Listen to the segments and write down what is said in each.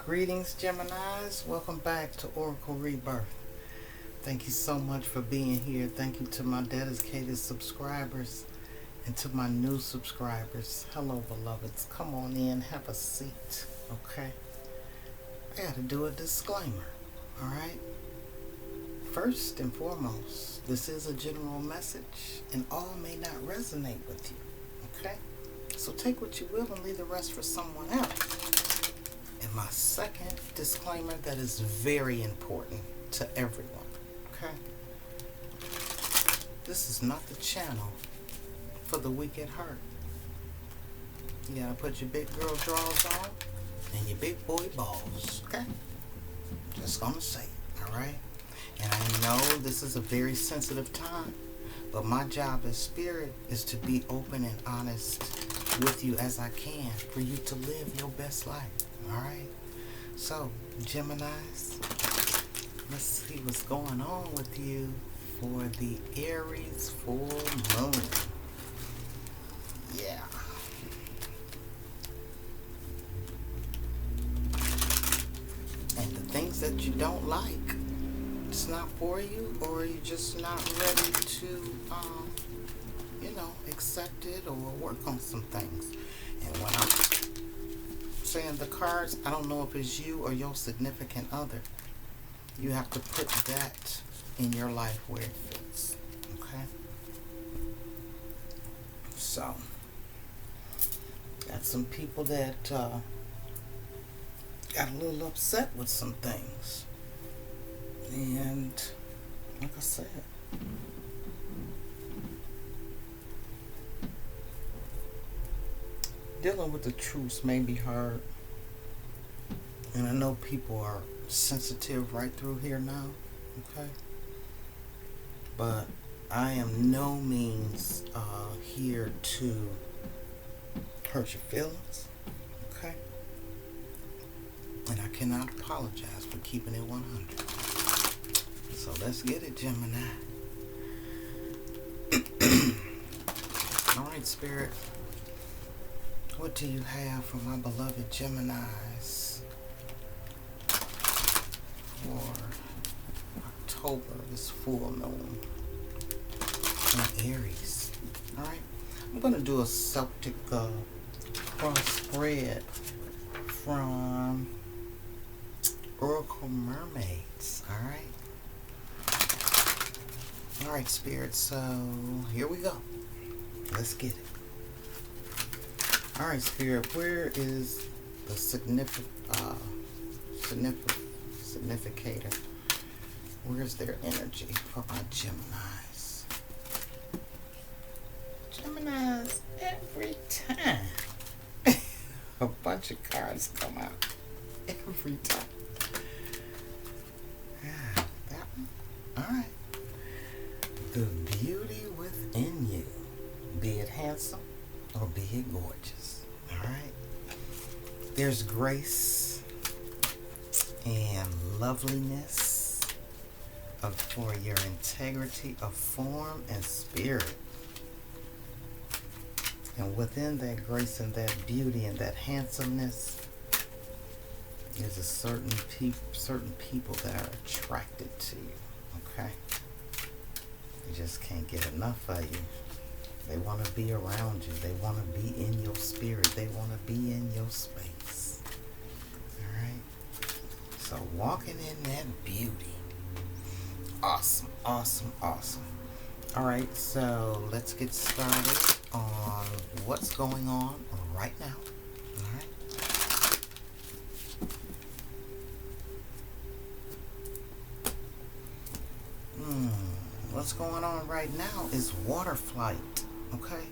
Greetings, Geminis. Welcome back to Oracle Rebirth. Thank you so much for being here. Thank you to my dedicated subscribers and to my new subscribers. Hello, beloveds. Come on in, have a seat, okay? I gotta do a disclaimer, alright? First and foremost, this is a general message, and all may not resonate with you, okay? So take what you will and leave the rest for someone else. And my second disclaimer that is very important to everyone, okay? This is not the channel for the weak at heart. You gotta put your big girl drawers on and your big boy balls, okay? Just gonna say it, alright? And I know this is a very sensitive time, but my job as spirit is to be open and honest with you as I can for you to live your best life. Alright, so Geminis, let's see what's going on with you for the Aries full moon. Yeah. And the things that you don't like, it's not for you, or you're just not ready to, accept it or work on some things. And when I'm saying the cards, I don't know if it's you or your significant other. You have to put that in your life where it fits, okay? So, got some people that got a little upset with some things. And, like I said, dealing with the truth may be hard, and I know people are sensitive right through here now, okay? But I am no means here to hurt your feelings, okay? And I cannot apologize for keeping it 100. So let's get it, Gemini. All right, Spirit. What do you have for my beloved Geminis for October, this full moon in Aries? Alright, I'm going to do a Celtic cross spread from Oracle Mermaids. Alright, Spirit, so here we go. Let's get it. Alright, Spirit, where is the significator? Where's their energy for my Geminis? Geminis, every time a bunch of cards come out. Every time. Ah, that one? Alright. The beauty within you. Be it handsome or be it gorgeous. Alright? There's grace and loveliness for your integrity of form and spirit. And within that grace and that beauty and that handsomeness is a certain people that are attracted to you. Okay? They just can't get enough of you. They want to be around you. They want to be in your spirit. They want to be in your space. Alright? So walking in that beauty. Awesome, awesome, awesome. Alright, so let's get started on what's going on right now. Alright? What's going on right now is water flight. Okay?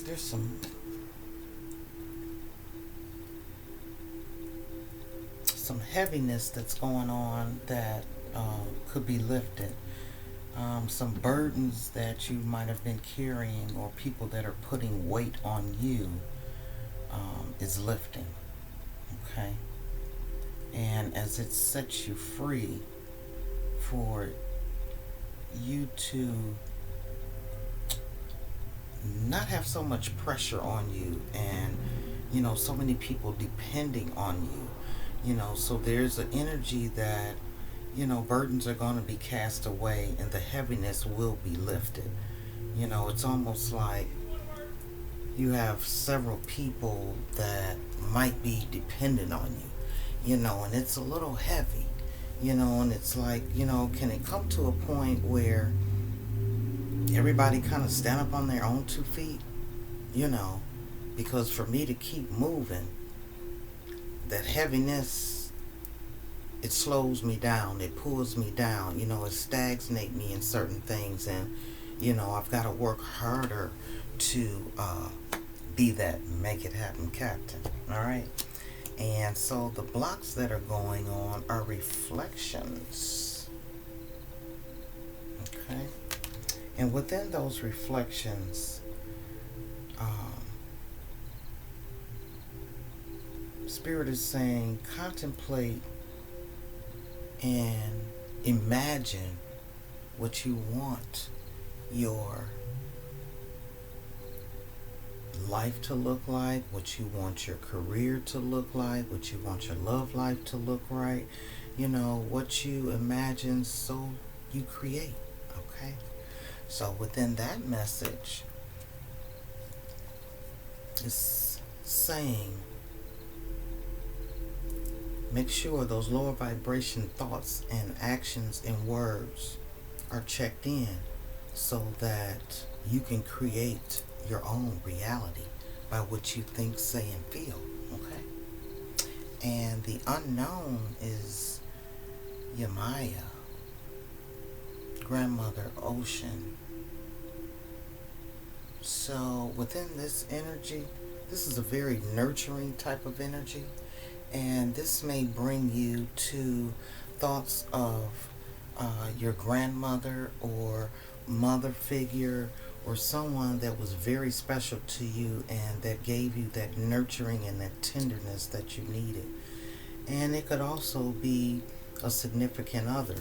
There's some heaviness that's going on that could be lifted. Some burdens that you might have been carrying, or people that are putting weight on you, is lifting. Okay? And as it sets you free for you to not have so much pressure on you, and so many people depending on you, so there's an energy that, burdens are going to be cast away and the heaviness will be lifted. It's almost like you have several people that might be dependent on you, and it's a little heavy, and it's like, can it come to a point where everybody kind of stand up on their own 2 feet, you know, because for me to keep moving, that heaviness, it slows me down, it pulls me down, it stagnates me in certain things, and I've got to work harder to be that make it happen captain. All right. And so the blocks that are going on are reflections. Okay. And within those reflections, Spirit is saying contemplate and imagine what you want your life to look like, what you want your career to look like, what you want your love life to look right, what you imagine, so you create. Okay. So within that message, it's saying make sure those lower vibration thoughts and actions and words are checked in so that you can create your own reality by what you think, say, and feel. Okay? And the unknown is Yamaya, grandmother, ocean. So within this energy, this is a very nurturing type of energy, and this may bring you to thoughts of your grandmother or mother figure, or someone that was very special to you and that gave you that nurturing and that tenderness that you needed. And it could also be a significant other.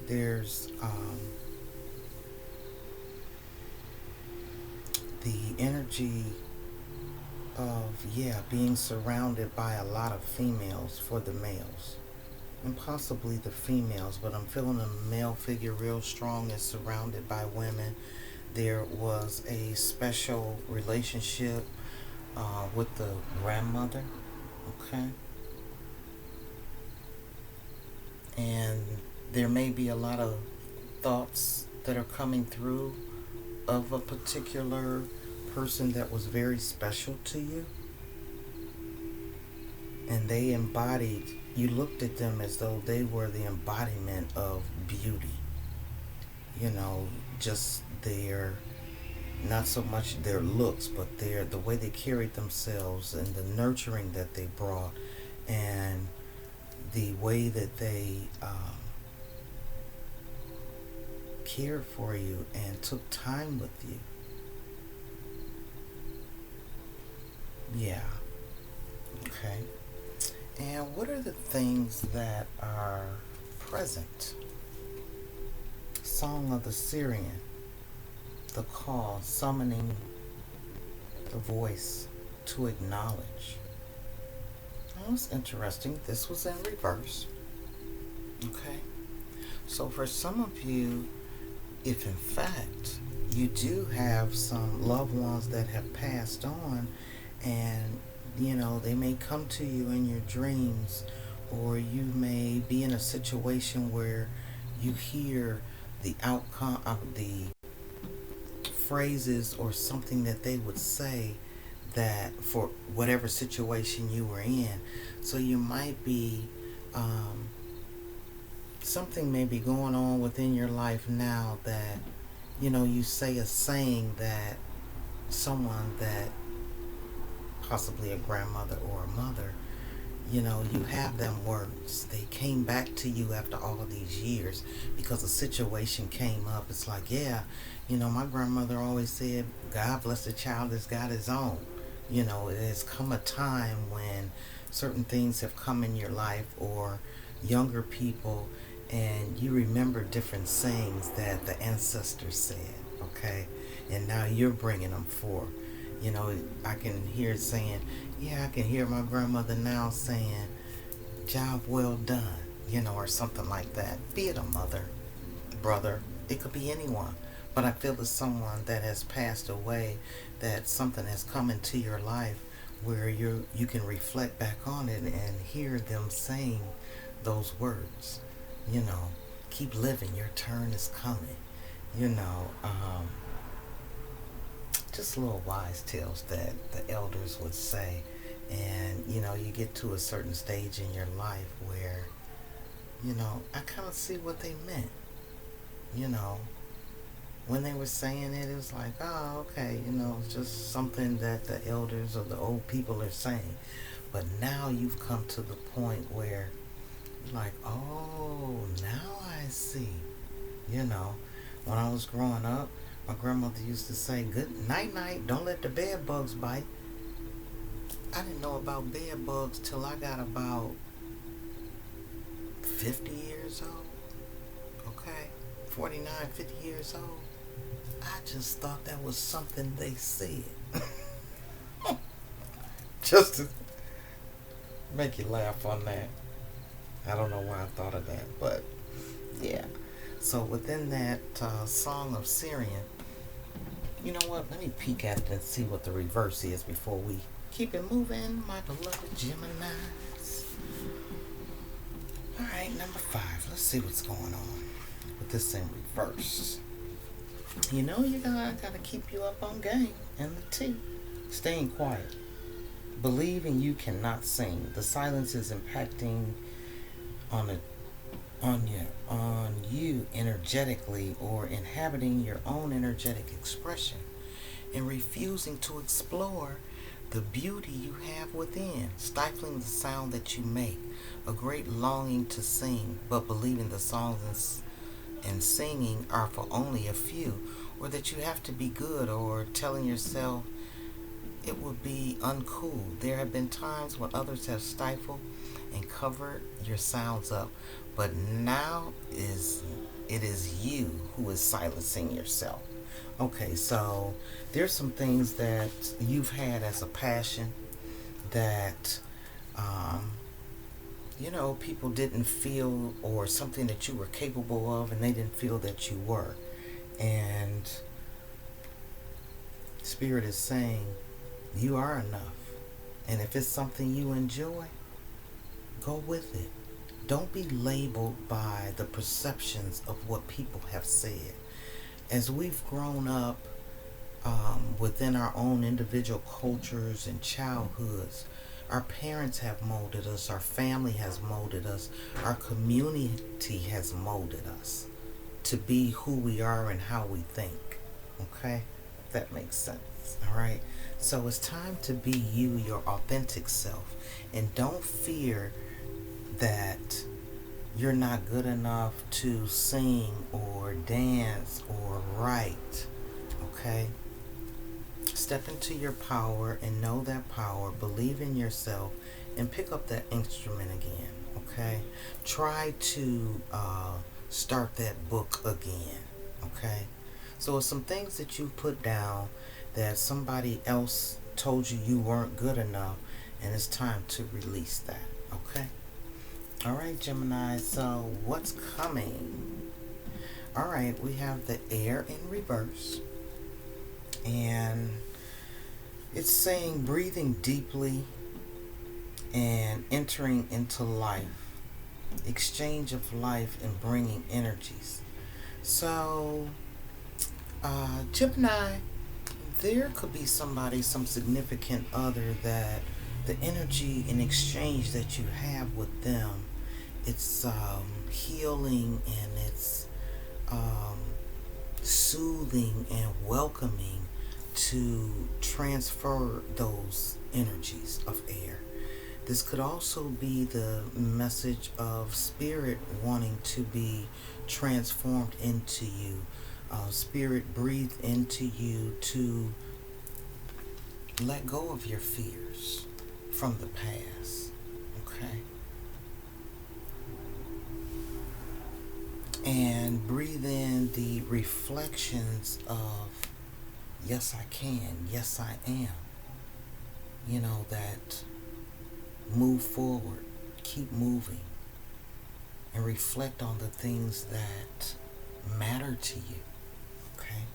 There's the energy of, being surrounded by a lot of females for the males, and possibly the females, but I'm feeling a male figure real strong is surrounded by women. There was a special relationship with the grandmother, okay? And there may be a lot of thoughts that are coming through of a particular person that was very special to you. And they embodied, you looked at them as though they were the embodiment of beauty. Just their, not so much their looks, but the way they carried themselves and the nurturing that they brought and the way that they cared for you and took time with you. Yeah. Okay. And what are the things that are present? Song of the Syrian, the call, summoning the voice to acknowledge. That was interesting. This was in reverse. Okay. So for some of you, if in fact you do have some loved ones that have passed on, and they may come to you in your dreams, or you may be in a situation where you hear the outcome of the phrases or something that they would say that for whatever situation you were in. So you might be, something may be going on within your life now that, you say a saying that someone that possibly a grandmother or a mother, you have them words. They came back to you after all of these years because a situation came up. It's like, my grandmother always said, God bless the child that's got his own. It has come a time when certain things have come in your life, or younger people, and you remember different sayings that the ancestors said, okay? And now you're bringing them forth. You know, I can hear it saying, yeah, I can hear my grandmother now saying, job well done, you know, or something like that. Be it a mother, brother, it could be anyone. But I feel it's someone that has passed away, that something has come into your life where you can reflect back on it and hear them saying those words. You know, keep living, your turn is coming. You know, just little wise tales that the elders would say. And, you know, you get to a certain stage in your life where, you know, I kind of see what they meant. You know, when they were saying it, it was like, oh, okay, you know, it's just something that the elders or the old people are saying. But now you've come to the point where you're like, oh, now I see. You know, when I was growing up, my grandmother used to say, good night, night, don't let the bed bugs bite. I didn't know about bed bugs till I got about 50 years old. Okay? 49, 50 years old. I just thought that was something they said. Just to make you laugh on that. I don't know why I thought of that, but yeah. So within that Song of Syrian, you know what? Let me peek at it and see what the reverse is before we keep it moving, my beloved Geminis. Alright, number 5. Let's see what's going on with this in reverse. You know you gotta keep you up on game and the T. Staying quiet. Believing you cannot sing. The silence is impacting on you energetically, or inhabiting your own energetic expression and refusing to explore the beauty you have within, stifling the sound that you make, a great longing to sing, but believing the songs and singing are for only a few, or that you have to be good, or telling yourself it would be uncool. There have been times when others have stifled and covered your sounds up, but now it is you who is silencing yourself. Okay, so there's some things that you've had as a passion that you know, people didn't feel, or something that you were capable of and they didn't feel that you were. And Spirit is saying you are enough. And if it's something you enjoy, go with it. Don't be labeled by the perceptions of what people have said. As we've grown up within our own individual cultures and childhoods, our parents have molded us, our family has molded us, our community has molded us to be who we are and how we think. Okay? That makes sense. Alright? So it's time to be you, your authentic self. And don't fear that you're not good enough to sing or dance or write. Okay? Step into your power and know that power. Believe in yourself and pick up that instrument again. Okay? Try to start that book again. Okay? So it's some things that you put down that somebody else told you you weren't good enough, and it's time to release that. Okay? Alright, Gemini, so what's coming? Alright, we have the air in reverse. And it's saying breathing deeply and entering into life. Exchange of life and bringing energies. So, Gemini, there could be somebody, some significant other, that the energy in exchange that you have with them, it's healing, and it's soothing and welcoming to transfer those energies of air. This could also be the message of spirit wanting to be transformed into you. Spirit breathe into you to let go of your fears from the past. Okay? And breathe in the reflections of yes, I can, yes, I am. That move forward, keep moving, and reflect on the things that matter to you. Okay?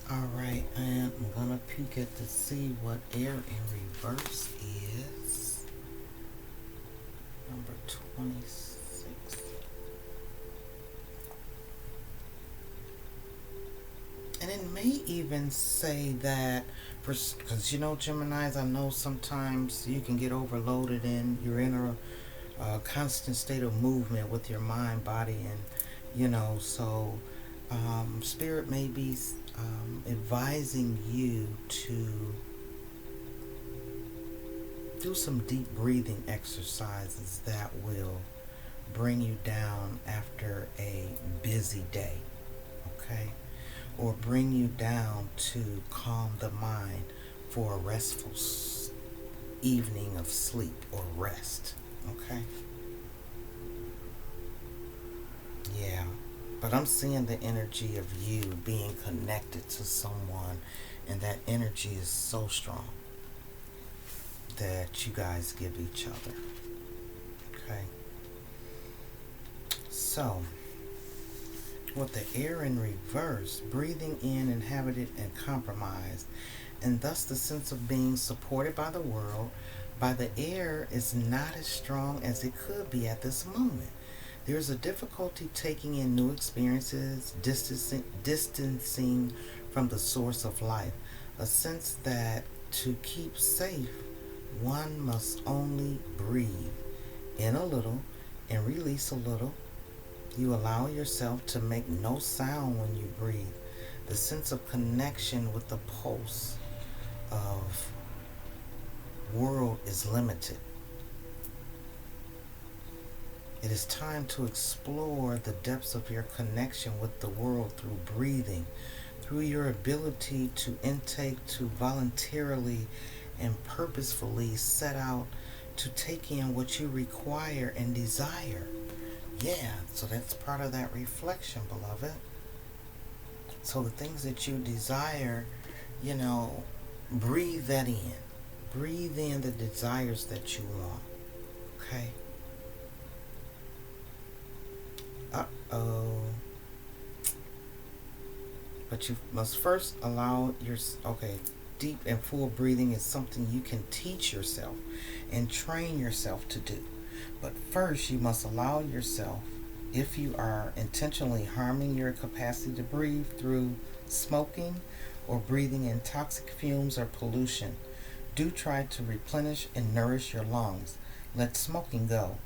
All right, and I'm gonna peek at to see what air in reverse is. Number 26. And it may even say that, because Geminis, I know sometimes you can get overloaded and you're in a constant state of movement with your mind, body, and so Spirit may be advising you to do some deep breathing exercises that will bring you down after a busy day, okay? Or bring you down to calm the mind for a restful evening of sleep or rest, okay? Yeah, but I'm seeing the energy of you being connected to someone, and that energy is so strong that you guys give each other. Okay. So, with the air in reverse, breathing in inhabited and compromised, and thus the sense of being supported by the world, by the air is not as strong as it could be at this moment. There is a difficulty taking in new experiences, distancing from the source of life, a sense that to keep safe, one must only breathe in a little and release a little. You allow yourself to make no sound when you breathe. The sense of connection with the pulse of world is limited. It is time to explore the depths of your connection with the world through breathing, through your ability to intake, to voluntarily and purposefully set out to take in what you require and desire. Yeah, so that's part of that reflection, beloved. So the things that you desire, breathe that in. Breathe in the desires that you want. Okay? Uh-oh. But you must first allow deep and full breathing is something you can teach yourself and train yourself to do. But first, you must allow yourself, if you are intentionally harming your capacity to breathe through smoking or breathing in toxic fumes or pollution, do try to replenish and nourish your lungs. Let smoking go.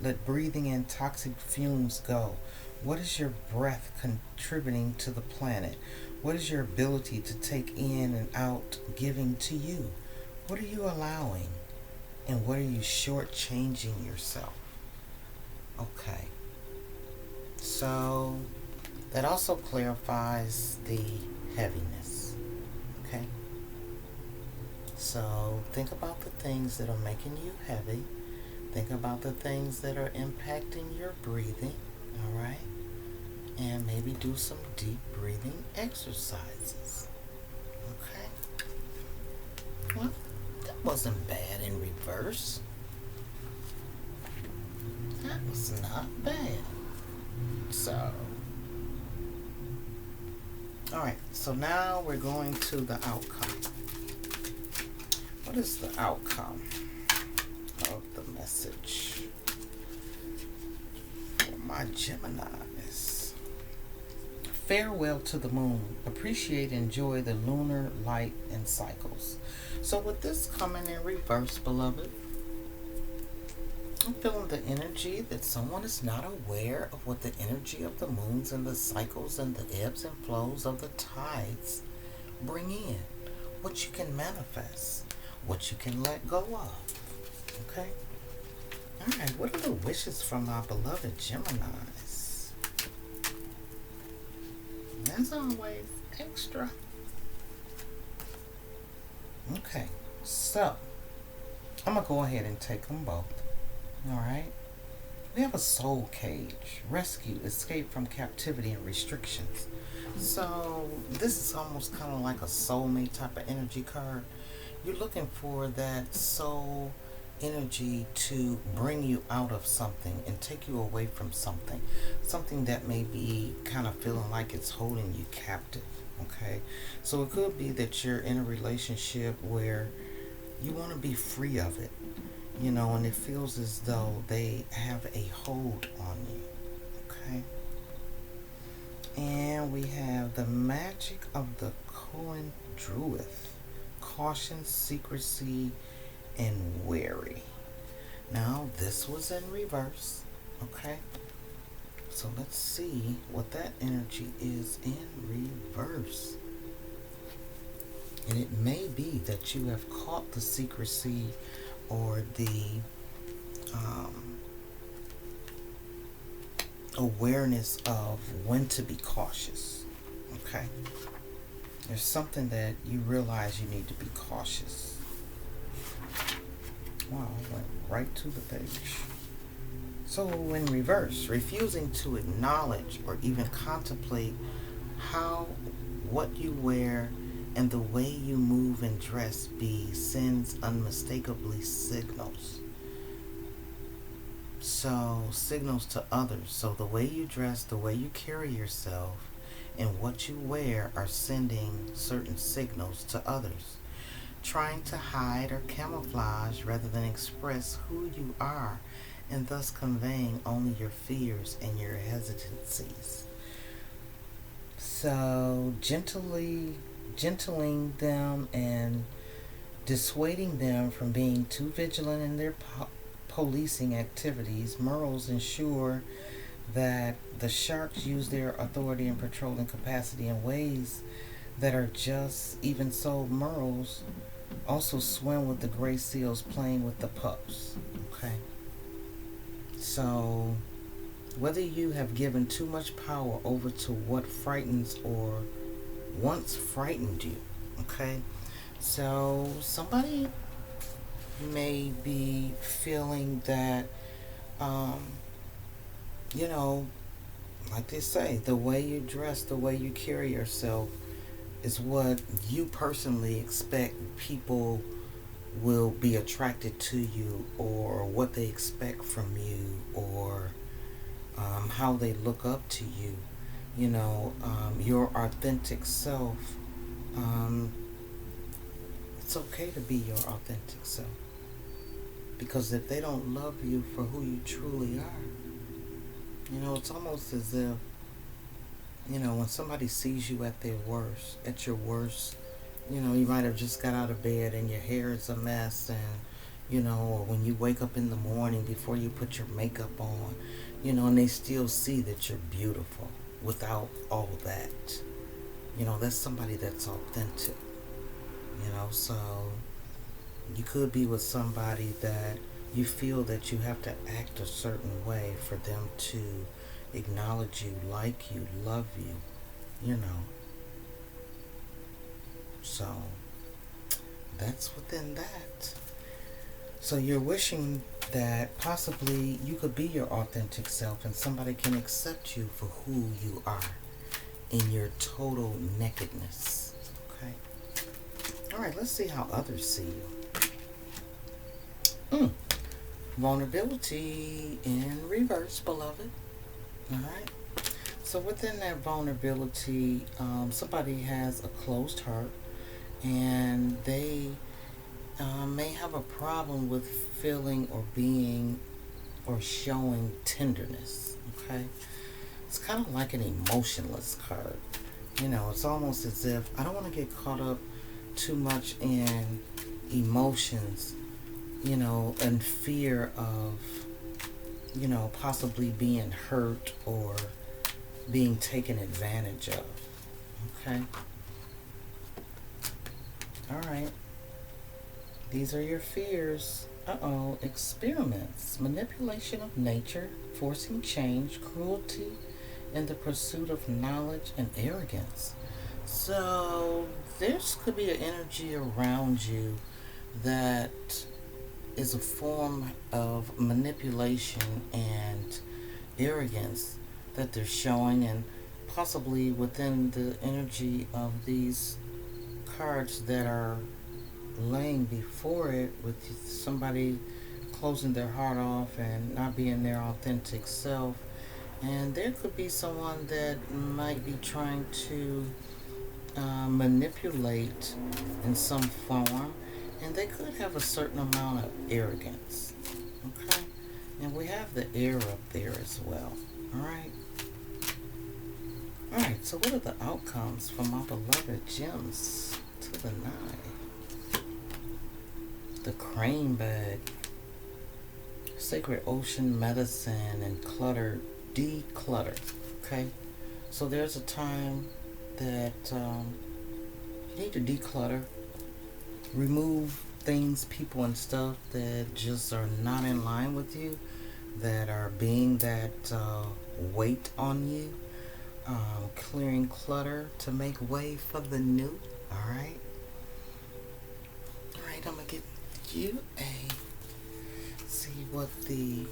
Let breathing in toxic fumes go. What is your breath contributing to the planet? What is your ability to take in and out giving to you? What are you allowing? And what are you shortchanging yourself? Okay. So that also clarifies the heaviness. Okay? So think about the things that are making you heavy. Think about the things that are impacting your breathing. All right? And maybe do some deep breathing exercises. Okay? Well, that wasn't bad in reverse. That was not bad. So, alright, so now we're going to the outcome. What is the outcome of the message for my Geminis? Farewell to the moon. Appreciate and enjoy the lunar light and cycles. So with this coming in reverse, beloved, I'm feeling the energy that someone is not aware of what the energy of the moons and the cycles and the ebbs and flows of the tides bring in. What you can manifest. What you can let go of. Okay? Alright, what are the wishes from my beloved Geminis? As always, extra. Okay, so I'm going to go ahead and take them both. Alright? We have a soul cage. Rescue, escape from captivity and restrictions. So this is almost kind of like a soulmate type of energy card. You're looking for that soul energy to bring you out of something and take you away from something. Something that may be kind of feeling like it's holding you captive. Okay? So it could be that you're in a relationship where you want to be free of it, and it feels as though they have a hold on you. Okay? And we have the magic of the Cohen Druid. Caution, secrecy, and wary. Now, this was in reverse. Okay? So let's see what that energy is in reverse. And it may be that you have caught the secrecy or the awareness of when to be cautious. Okay? There's something that you realize you need to be cautious. Wow, I went right to the page. So in reverse, refusing to acknowledge or even contemplate what you wear and the way you move and dress sends unmistakably signals. So signals to others. So the way you dress, the way you carry yourself, and what you wear are sending certain signals to others. Trying to hide or camouflage rather than express who you are, and thus conveying only your fears and your hesitancies. So gentling them and dissuading them from being too vigilant in their policing activities. Merles ensure that the sharks use their authority and patrolling capacity in ways that are just. Even so, merles also swim with the gray seals, playing with the pups. Okay? So, whether you have given too much power over to what frightens or once frightened you. Okay? So, somebody may be feeling that, like they say, the way you dress, the way you carry yourself is what you personally expect people will be attracted to you, or what they expect from you, or how they look up to you. Your authentic self. It's okay to be your authentic self. Because if they don't love you for who you truly are, it's almost as if, when somebody sees you at your worst, you might have just got out of bed and your hair is a mess, and, or when you wake up in the morning before you put your makeup on, and they still see that you're beautiful without all that. That's somebody that's authentic, so you could be with somebody that you feel that you have to act a certain way for them to acknowledge you, like you, love you, So, that's within that. So you're wishing that possibly you could be your authentic self and somebody can accept you for who you are in your total nakedness. Okay? Alright, let's see how others see you. Vulnerability in reverse, beloved. Alright? So within that vulnerability, somebody has a closed heart, and they may have a problem with feeling or being or showing tenderness. Okay? It's kind of like an emotionless card. It's almost as if I don't want to get caught up too much in emotions, and fear of, possibly being hurt or being taken advantage of. Okay? Alright. These are your fears. Experiments. Manipulation of nature, forcing change, cruelty, and the pursuit of knowledge, and arrogance. So, this could be an energy around you that is a form of manipulation and arrogance that they're showing, and possibly within the energy of these cards that are laying before it, with somebody closing their heart off and not being their authentic self. And there could be someone that might be trying to manipulate in some form, and they could have a certain amount of arrogance. Okay? And we have the air up there as well. Alright? Alright, so what are the outcomes for my beloved gems to the 9? The crane bag, sacred ocean, medicine, and clutter, declutter. Okay? So there's a time that you need to declutter, remove things, people, and stuff that just are not in line with you, that are being that weight on you. Clearing clutter to make way for the new. Alright? Alright, I'm going to give you see what the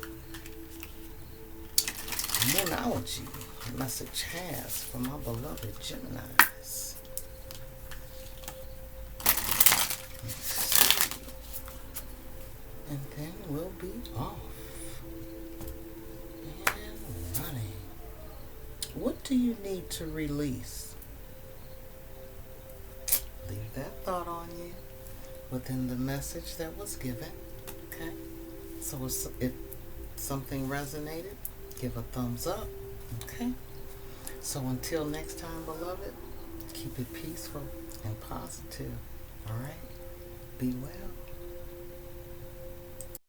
Moonology message has for my beloved Geminis. Let's see. And then we'll be off and running. What do you need to release? Leave that thought on you within the message that was given. Okay? So if something resonated, give a thumbs up. Okay? So until next time, beloved, keep it peaceful and positive. Alright? Be well.